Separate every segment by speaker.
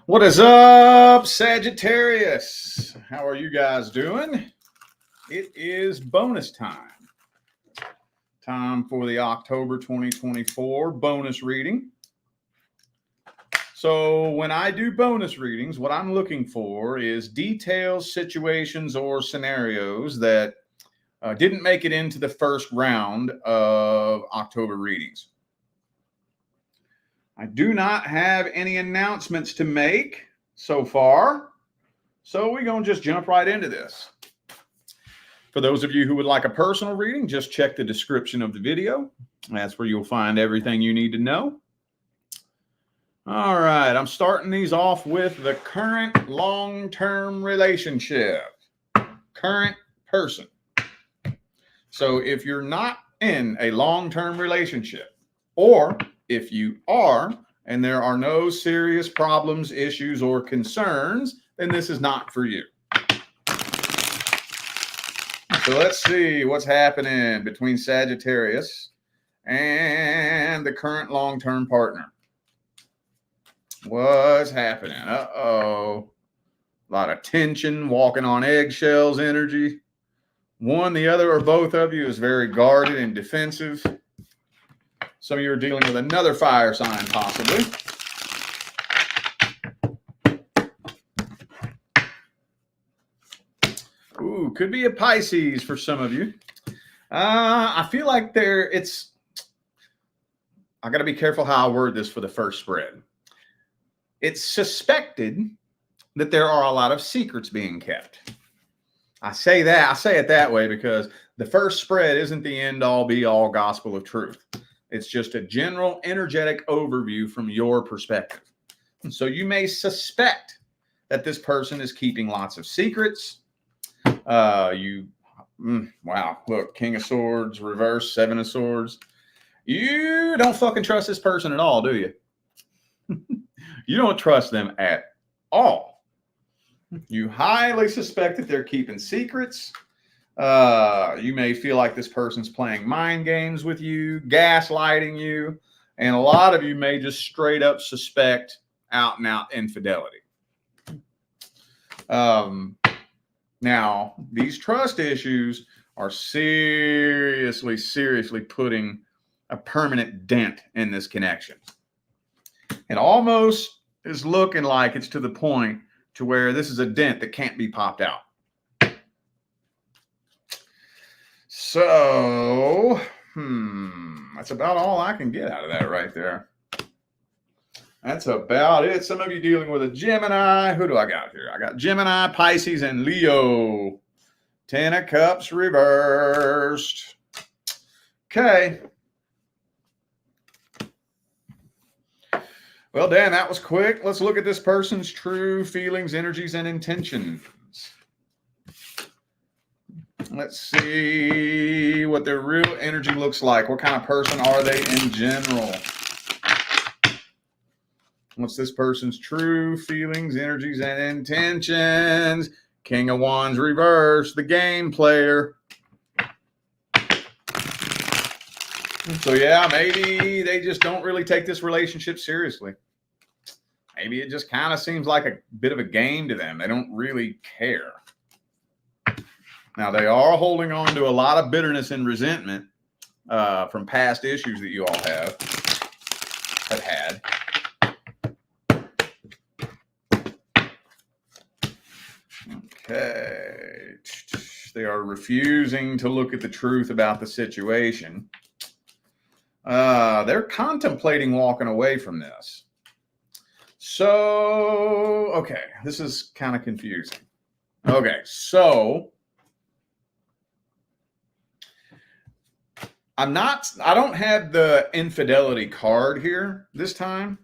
Speaker 1: What is up, Sagittarius? How are you guys doing? It is bonus time. Time for the October 2024 bonus reading. So when I do bonus readings, what I'm looking for is details, situations, or scenarios that didn't make it into the first round of October readings. I do not have any announcements to make so far, so we're going to just jump right into this. For those of you who would like a personal reading, just check the description of the video. That's where you'll find everything you need to know. All right, I'm starting these off with the current long-term relationship. Current person. So if you're not in a long-term relationship, or if you are, and there are no serious problems, issues, or concerns, then this is not for you. So let's see what's happening between Sagittarius and the current long-term partner. What's happening? Uh-oh. A lot of tension, walking on eggshells energy. One, the other, or both of you is very guarded and defensive. Some of you are dealing with another fire sign, possibly. Ooh, could be a Pisces for some of you. I feel like I got to be careful how I word this for the first spread. It's suspected that there are a lot of secrets being kept. I say it that way because the first spread isn't the end-all, be-all gospel of truth. It's just a general energetic overview from your perspective. So you may suspect that this person is keeping lots of secrets. Wow, look, King of Swords, reverse, Seven of Swords. You don't fucking trust this person at all, do you? You don't trust them at all. You highly suspect that they're keeping secrets. You may feel like this person's playing mind games with you, gaslighting you, and a lot of you may just straight up suspect out and out infidelity. Now, these trust issues are seriously putting a permanent dent in this connection. It almost is looking like it's to the point to where this is a dent that can't be popped out. So, that's about all I can get out of that right there. That's about it. Some of you dealing with a Gemini. Who do I got here? I got Gemini, Pisces, and Leo. 10 of Cups reversed. Okay. Well, Dan, that was quick. Let's look at this person's true feelings, energies, and intentions. Let's see what their real energy looks like. What kind of person are they in general? What's this person's true feelings, energies, and intentions? King of Wands reverse, the game player. So yeah, maybe they just don't really take this relationship seriously. Maybe it just kind of seems like a bit of a game to them. They don't really care. Now, they are holding on to a lot of bitterness and resentment from past issues that you all have had. Okay. They are refusing to look at the truth about the situation. They're contemplating walking away from this. So, okay, this is kind of confusing. Okay, so I don't have the infidelity card here this time.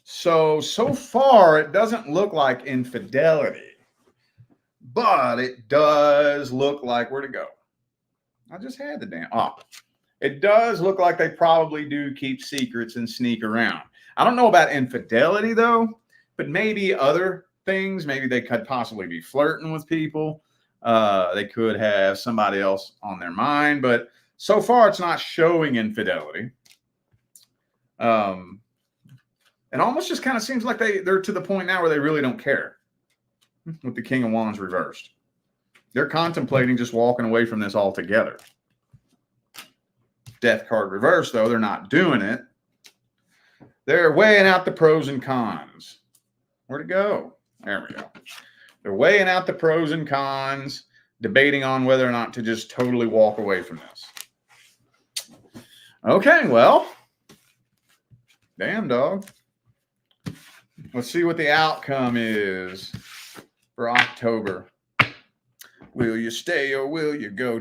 Speaker 1: So far, it doesn't look like infidelity, but it does look like, where to go? I just had the damn, it does look like they probably do keep secrets and sneak around. I don't know about infidelity though, but maybe other things. Maybe they could possibly be flirting with people. They could have somebody else on their mind, but so far it's not showing infidelity. And almost just kind of seems like they're to the point now where they really don't care with the King of Wands reversed. They're contemplating just walking away from this altogether. Death card reversed, though, they're not doing it. They're weighing out the pros and cons. Where'd it go? There we go. They're weighing out the pros and cons, debating on whether or not to just totally walk away from this. Okay, well, damn, dog. Let's see what the outcome is for October. Will you stay or will you go?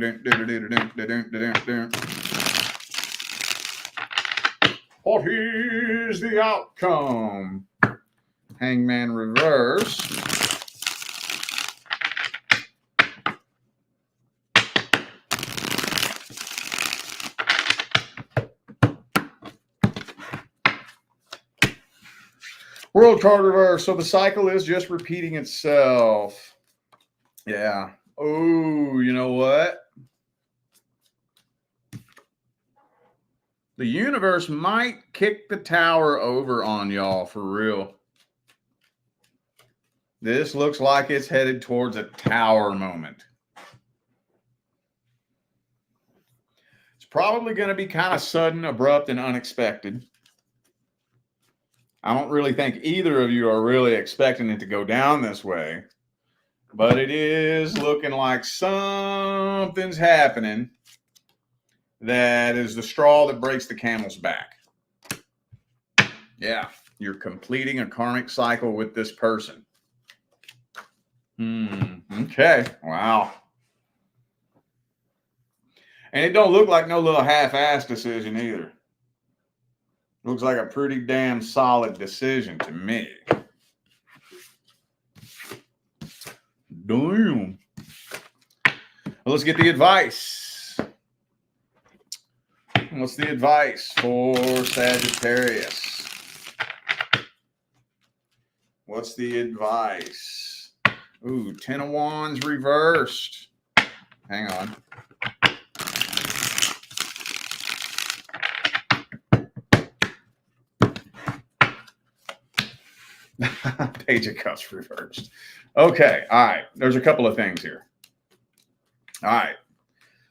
Speaker 1: What is the outcome? Hangman reverse. World card reverse. So the cycle is just repeating itself. Yeah. Oh, you know what? The universe might kick the tower over on y'all for real. This looks like it's headed towards a tower moment. It's probably going to be kind of sudden, abrupt, and unexpected. I don't really think either of you are really expecting it to go down this way, but it is looking like something's happening that is the straw that breaks the camel's back. Yeah, you're completing a karmic cycle with this person. Okay, wow. And it don't look like no little half-ass decision either. Looks like a pretty damn solid decision to me. Damn. Well, let's get the advice. What's the advice for Sagittarius? What's the advice? Ooh, 10 of Wands reversed. Hang on. Page of Cups reversed. Okay, all right. There's a couple of things here. All right.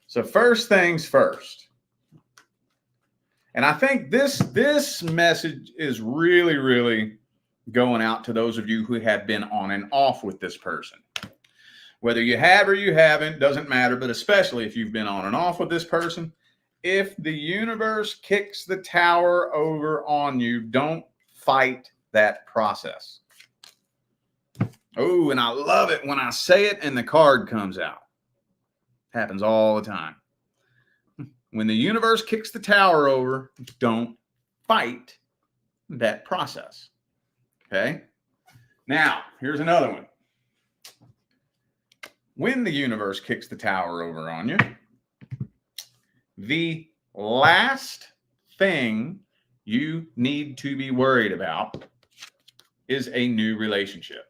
Speaker 1: So first things first. And I think this message is really, really going out to those of you who have been on and off with this person. Whether you have or you haven't, doesn't matter, but especially if you've been on and off with this person, if the universe kicks the tower over on you, don't fight that process. Oh, and I love it when I say it and the card comes out. Happens all the time. When the universe kicks the tower over, don't fight that process. Okay? Now, here's another one. When the universe kicks the tower over on you, the last thing you need to be worried about is a new relationship.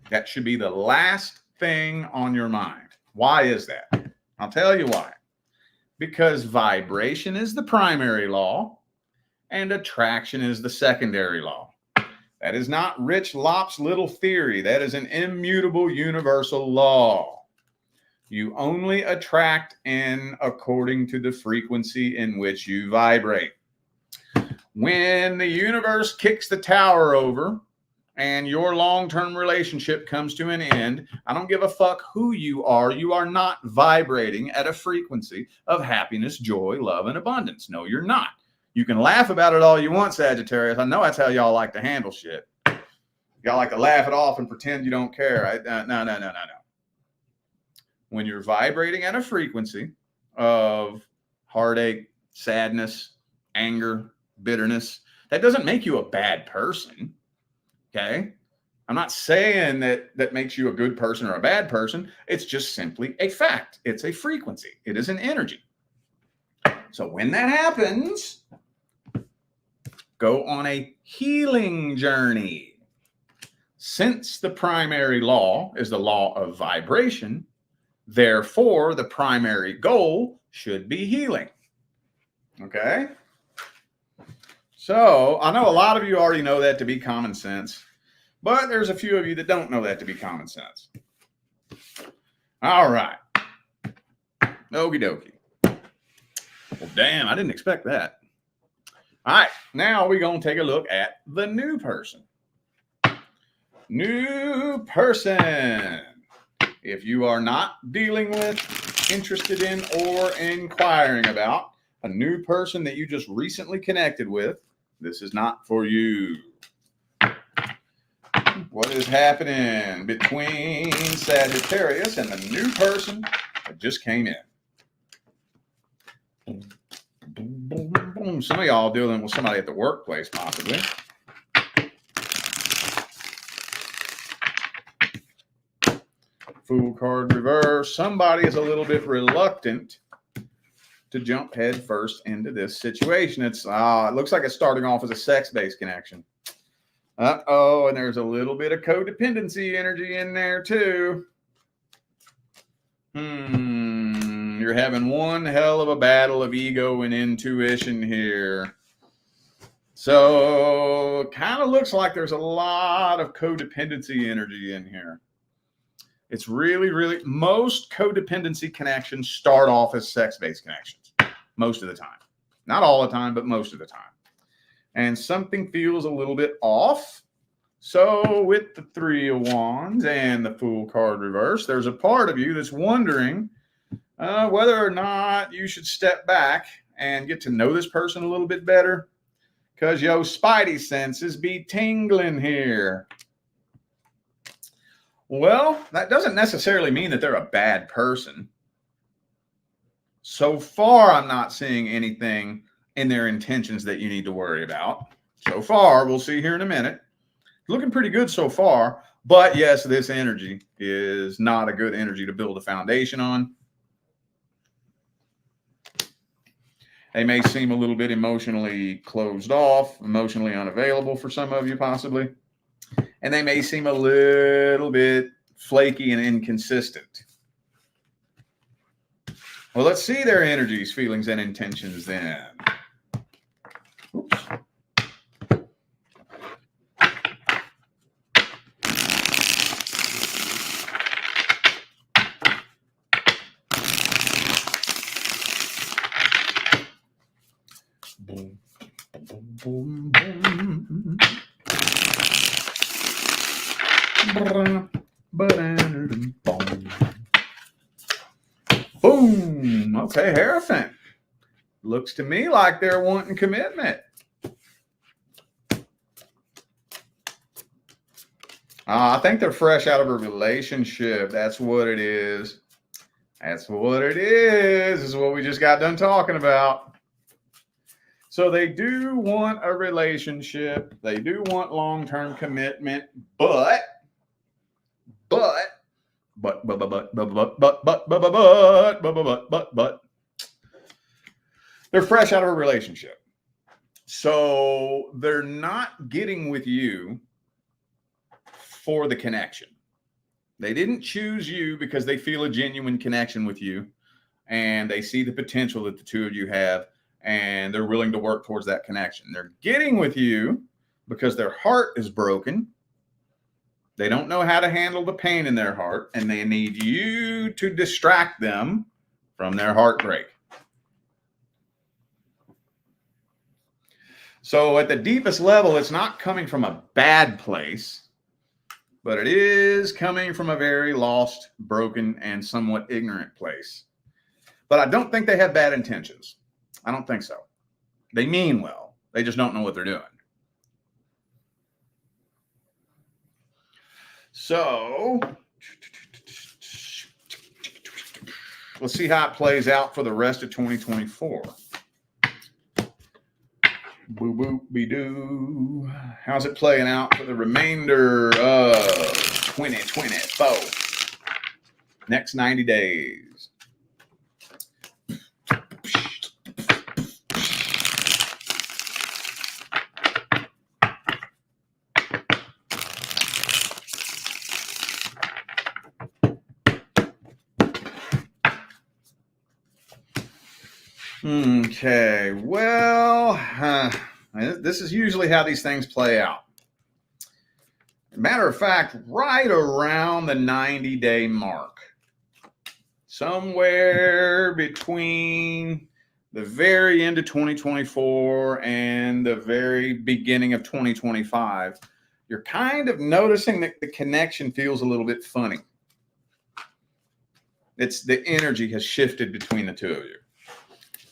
Speaker 1: That should be the last thing on your mind. Why is that? I'll tell you why. Because vibration is the primary law and attraction is the secondary law. That is not Rich Lopp's little theory. That is an immutable universal law. You only attract in according to the frequency in which you vibrate. When the universe kicks the tower over and your long-term relationship comes to an end, I don't give a fuck who you are. You are not vibrating at a frequency of happiness, joy, love, and abundance. No, you're not. You can laugh about it all you want, Sagittarius. I know that's how y'all like to handle shit. Y'all like to laugh it off and pretend you don't care. Right? No. When you're vibrating at a frequency of heartache, sadness, anger, bitterness, that doesn't make you a bad person. Okay? I'm not saying that makes you a good person or a bad person. It's just simply a fact. It's a frequency. It is an energy. So when that happens, go on a healing journey. Since the primary law is the law of vibration, therefore the primary goal should be healing. Okay? So I know a lot of you already know that to be common sense, but there's a few of you that don't know that to be common sense. All right. Okie dokie. Well, damn, I didn't expect that. All right, now we're going to take a look at the new person. New person. If you are not dealing with, interested in, or inquiring about a new person that you just recently connected with, this is not for you. What is happening between Sagittarius and the new person that just came in? Some of y'all dealing with somebody at the workplace, possibly. Fool card reverse. Somebody is a little bit reluctant to jump head first into this situation. It looks like it's starting off as a sex-based connection. Uh-oh, and there's a little bit of codependency energy in there too. You're having one hell of a battle of ego and intuition here. So kind of looks like there's a lot of codependency energy in here. It's really, most codependency connections start off as sex-based connections. Most of the time. Not all the time, but most of the time. And something feels a little bit off. So with the Three of Wands and the Fool card reverse, there's a part of you that's wondering whether or not you should step back and get to know this person a little bit better, because your spidey senses be tingling here. Well, that doesn't necessarily mean that they're a bad person. So far, I'm not seeing anything in their intentions that you need to worry about. So far, we'll see here in a minute. Looking pretty good so far, but yes, this energy is not a good energy to build a foundation on. They may seem a little bit emotionally closed off, emotionally unavailable for some of you possibly. And they may seem a little bit flaky and inconsistent. Well, let's see their energies, feelings, and intentions then. Oops. Boom, boom, boom, boom. Boom. Okay, Hierophant. Looks to me like they're wanting commitment. I think they're fresh out of a relationship. That's what it is. That's what it is. This is what we just got done talking about. So they do want a relationship. They do want long-term commitment, but they're fresh out of a relationship. So they're not getting with you for the connection. They didn't choose you because they feel a genuine connection with you and they see the potential that the two of you have and they're willing to work towards that connection. They're getting with you because their heart is broken. They don't know how to handle the pain in their heart, and they need you to distract them from their heartbreak. So at the deepest level, it's not coming from a bad place, but it is coming from a very lost, broken, and somewhat ignorant place. But I don't think they have bad intentions. I don't think so. They mean well. They just don't know what they're doing. So let's see how it plays out for the rest of 2024. Boo boop be doo. How's it playing out for the remainder of 2024? Next 90 days. Okay, well, And this is usually how these things play out. Matter of fact, right around the 90-day mark, somewhere between the very end of 2024 and the very beginning of 2025, you're kind of noticing that the connection feels a little bit funny. It's the energy has shifted between the two of you.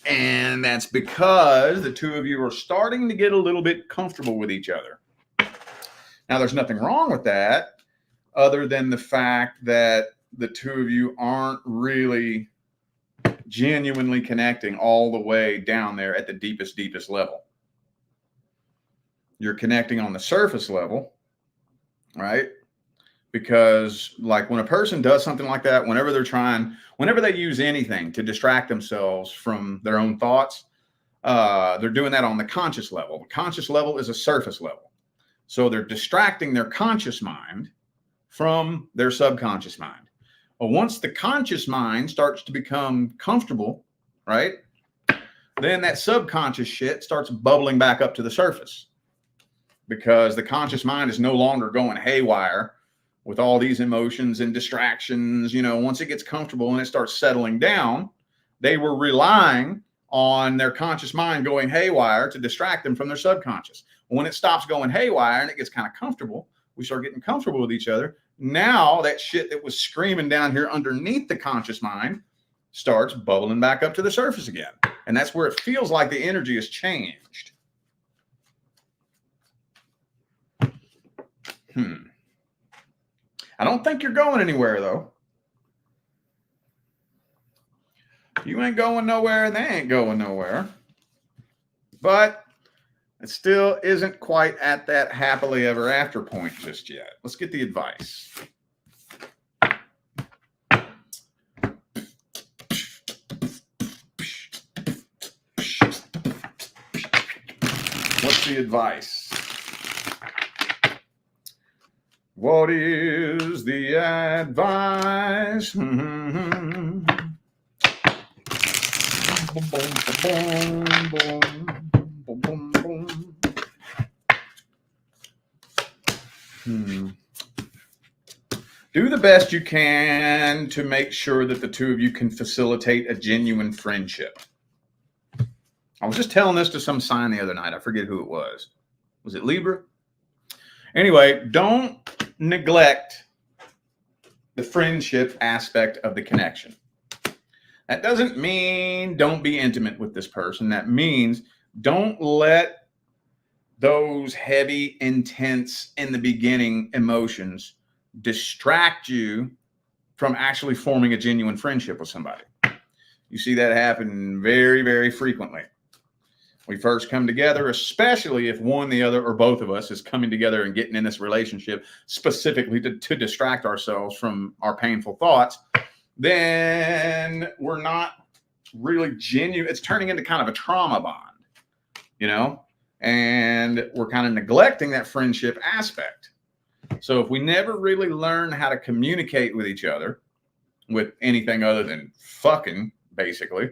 Speaker 1: And that's because the two of you are starting to get a little bit comfortable with each other. Now, there's nothing wrong with that other than the fact that the two of you aren't really genuinely connecting all the way down there at the deepest level. You're connecting on the surface level, right? Because like when a person does something like that, whenever they use anything to distract themselves from their own thoughts, they're doing that on the conscious level. The conscious level is a surface level. So they're distracting their conscious mind from their subconscious mind. Well, once the conscious mind starts to become comfortable, right, then that subconscious shit starts bubbling back up to the surface because the conscious mind is no longer going haywire with all these emotions and distractions. You know, once it gets comfortable and it starts settling down, they were relying on their conscious mind going haywire to distract them from their subconscious. When it stops going haywire and it gets kind of comfortable, we start getting comfortable with each other. Now that shit that was screaming down here underneath the conscious mind starts bubbling back up to the surface again. And that's where it feels like the energy has changed. I don't think you're going anywhere, though. You ain't going nowhere, and they ain't going nowhere. But it still isn't quite at that happily ever after point just yet. Let's get the advice. What's the advice? What is the advice? Do the best you can to make sure that the two of you can facilitate a genuine friendship. I was just telling this to some sign the other night. I forget who it was. Was it Libra? Anyway, don't neglect the friendship aspect of the connection. That doesn't mean don't be intimate with this person. That means don't let those heavy, intense, in the beginning emotions distract you from actually forming a genuine friendship with somebody. You see that happen very, very frequently. We first come together, especially if one, the other, or both of us is coming together and getting in this relationship specifically to distract ourselves from our painful thoughts, then we're not really genuine. It's turning into kind of a trauma bond, you know, and we're kind of neglecting that friendship aspect. So if we never really learn how to communicate with each other with anything other than fucking, basically,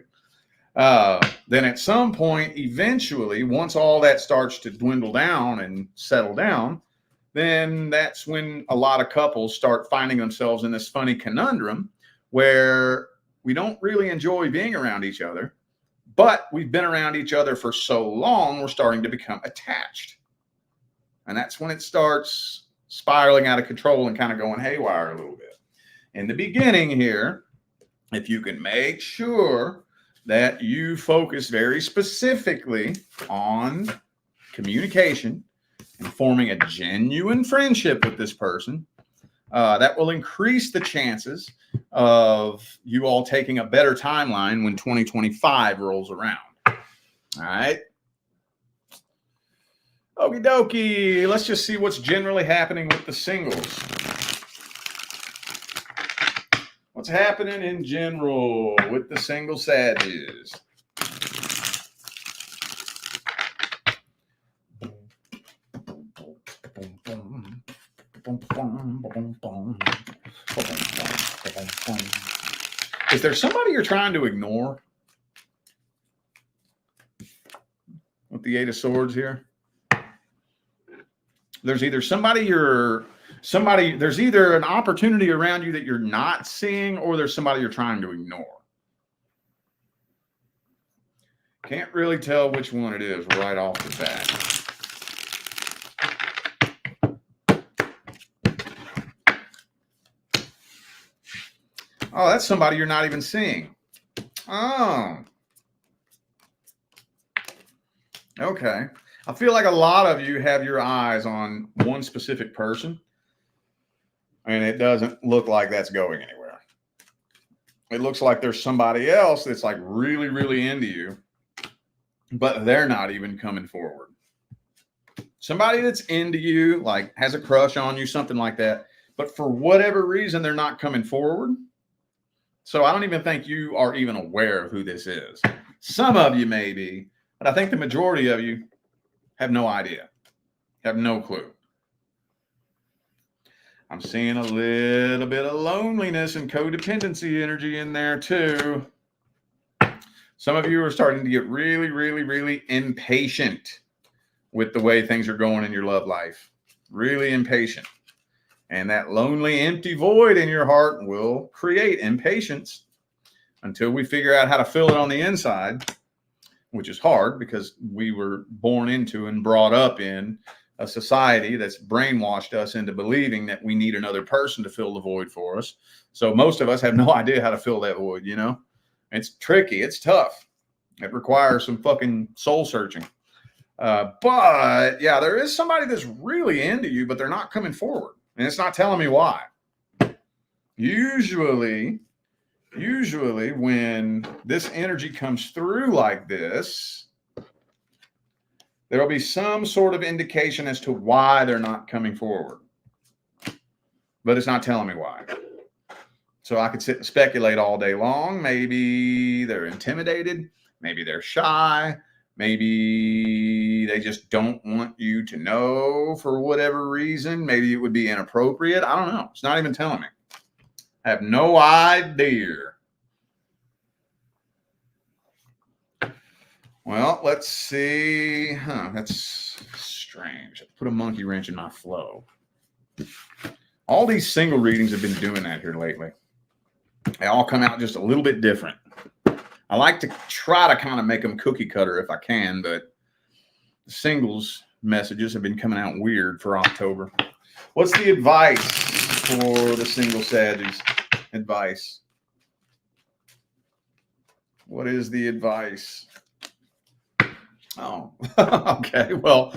Speaker 1: then at some point, eventually, once all that starts to dwindle down and settle down, then that's when a lot of couples start finding themselves in this funny conundrum where we don't really enjoy being around each other, but we've been around each other for so long, we're starting to become attached. And that's when it starts spiraling out of control and kind of going haywire a little bit. In the beginning here, if you can make sure that you focus very specifically on communication and forming a genuine friendship with this person, that will increase the chances of you all taking a better timeline when 2025 rolls around. All right. Okie dokie. Let's just see what's generally happening with the singles. What's happening in general with the single Sagittarius? Is there somebody you're trying to ignore? the Eight of Swords here. There's either there's either an opportunity around you that you're not seeing, or there's somebody you're trying to ignore. Can't really tell which one it is right off the bat. Oh, that's somebody you're not even seeing. Oh. Okay. I feel like a lot of you have your eyes on one specific person, and it doesn't look like that's going anywhere. It looks like there's somebody else that's like really, really into you, but they're not even coming forward. Somebody that's into you, like has a crush on you, something like that, but for whatever reason, they're not coming forward. So I don't even think you are even aware of who this is. Some of you may be, but I think the majority of you have no idea, have no clue. I'm seeing a little bit of loneliness and codependency energy in there too. Some of you are starting to get really, really, really impatient with the way things are going in your love life. Really impatient. And that lonely, empty void in your heart will create impatience until we figure out how to fill it on the inside, which is hard because we were born into and brought up in a society that's brainwashed us into believing that we need another person to fill the void for us. So most of us have no idea how to fill that void, you know? It's tricky. It's tough. It requires some fucking soul searching. But yeah, there is somebody that's really into you, but they're not coming forward. And it's not telling me why. Usually when this energy comes through like this, there'll be some sort of indication as to why they're not coming forward. But it's not telling me why. So I could sit and speculate all day long. Maybe they're intimidated. Maybe they're shy. Maybe they just don't want you to know for whatever reason. Maybe it would be inappropriate. I don't know. It's not even telling me. I have no idea. Well, let's see. That's strange. Put a monkey wrench in my flow. All these single readings have been doing that here lately. They all come out just a little bit different. I like to try to kind of make them cookie cutter if I can, but the singles messages have been coming out weird for October. What's the advice for the single Saggies? Advice. What is the advice? Oh, okay. Well,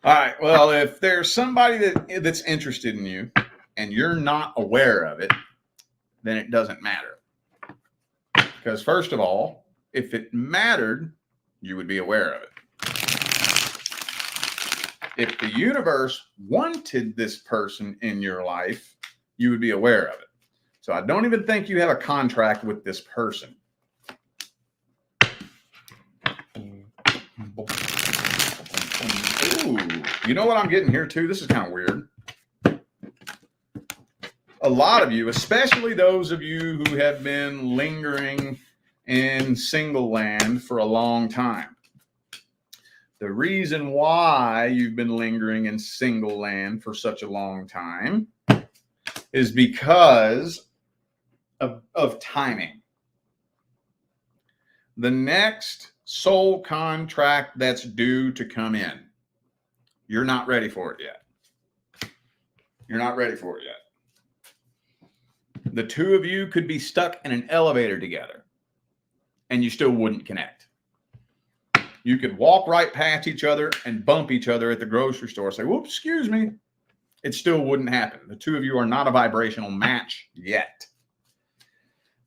Speaker 1: all right. Well, if there's somebody that's interested in you and you're not aware of it, then it doesn't matter. Because first of all, if it mattered, you would be aware of it. If the universe wanted this person in your life, you would be aware of it. So I don't even think you have a contract with this person. Ooh, you know what I'm getting here too? This is kind of weird. A lot of you, especially those of you who have been lingering in single land for a long time. The reason why you've been lingering in single land for such a long time is because of timing. The next soul contract that's due to come in, you're not ready for it yet. You're not ready for it yet. The two of you could be stuck in an elevator together and you still wouldn't connect. You could walk right past each other and bump each other at the grocery store, say, whoops, excuse me. It still wouldn't happen. The two of you are not a vibrational match yet.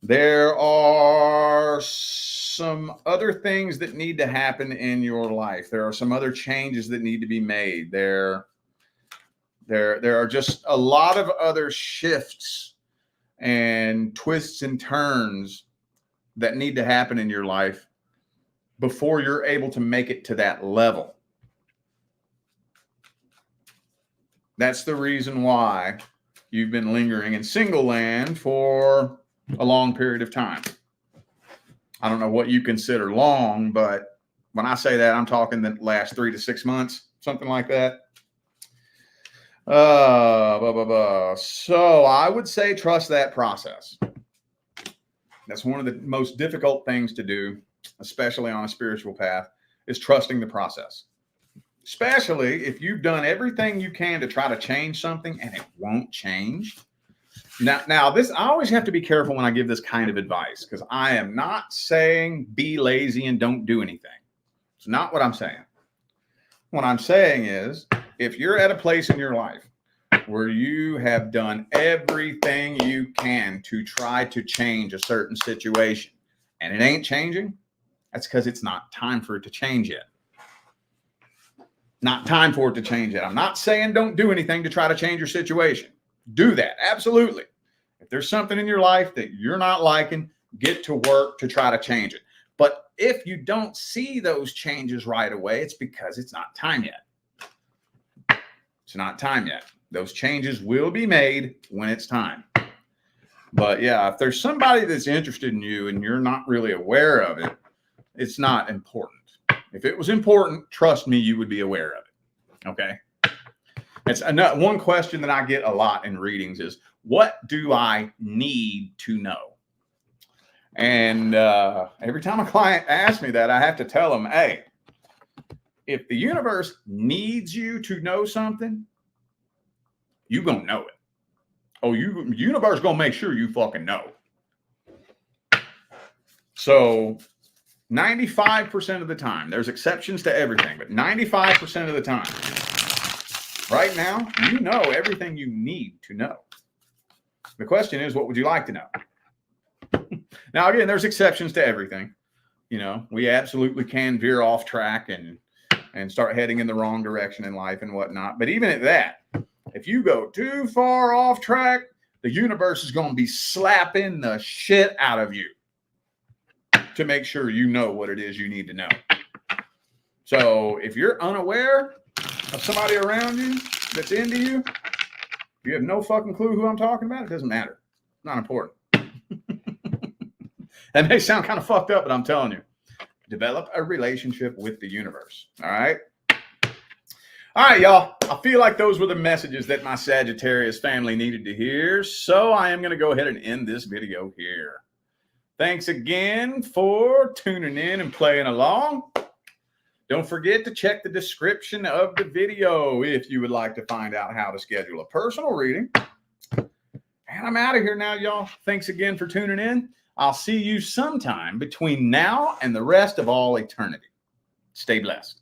Speaker 1: There are some other things that need to happen in your life. There are some other changes that need to be made. There are just a lot of other shifts and twists and turns that need to happen in your life before you're able to make it to that level. That's the reason why you've been lingering in single land for a long period of time. I don't know what you consider long, but When I say that, I'm talking the last 3 to 6 months, something like that. So I would say trust that process. That's one of the most difficult things to do, especially on a spiritual path, is trusting the process. Especially if you've done everything you can to try to change something and it won't change. Now this, I always have to be careful when I give this kind of advice, because I am not saying be lazy and don't do anything. It's not what I'm saying. What I'm saying is, if you're at a place in your life where you have done everything you can to try to change a certain situation and it ain't changing, that's because it's not time for it to change yet. Not time for it to change yet. I'm not saying don't do anything to try to change your situation. Do that. Absolutely. If there's something in your life that you're not liking, get to work to try to change it. But if you don't see those changes right away, it's because it's not time yet. It's not time yet. Those changes will be made when it's time. But yeah, if there's somebody that's interested in you and you're not really aware of it, it's not important. If it was important, trust me, you would be aware of it. Okay. It's another one question that I get a lot in readings is, what do I need to know? And every time a client asks me that, I have to tell them, hey, if the universe needs you to know something, you're going to know it. Oh, universe going to make sure you fucking know. So 95% of the time, there's exceptions to everything, but 95% of the time, right now, you know everything you need to know. The question is, what would you like to know? Now, again, there's exceptions to everything. You know, we absolutely can veer off track and start heading in the wrong direction in life and whatnot. But even at that, if you go too far off track, the universe is going to be slapping the shit out of you to make sure you know what it is you need to know. So if you're unaware of somebody around you that's into you, you have no fucking clue who I'm talking about, it doesn't matter. It's not important. That may sound kind of fucked up, but I'm telling you, develop a relationship with the universe. All right. All right, y'all. I feel like those were the messages that my Sagittarius family needed to hear. So I am going to go ahead and end this video here. Thanks again for tuning in and playing along. Don't forget to check the description of the video if you would like to find out how to schedule a personal reading. And I'm out of here now, y'all. Thanks again for tuning in. I'll see you sometime between now and the rest of all eternity. Stay blessed.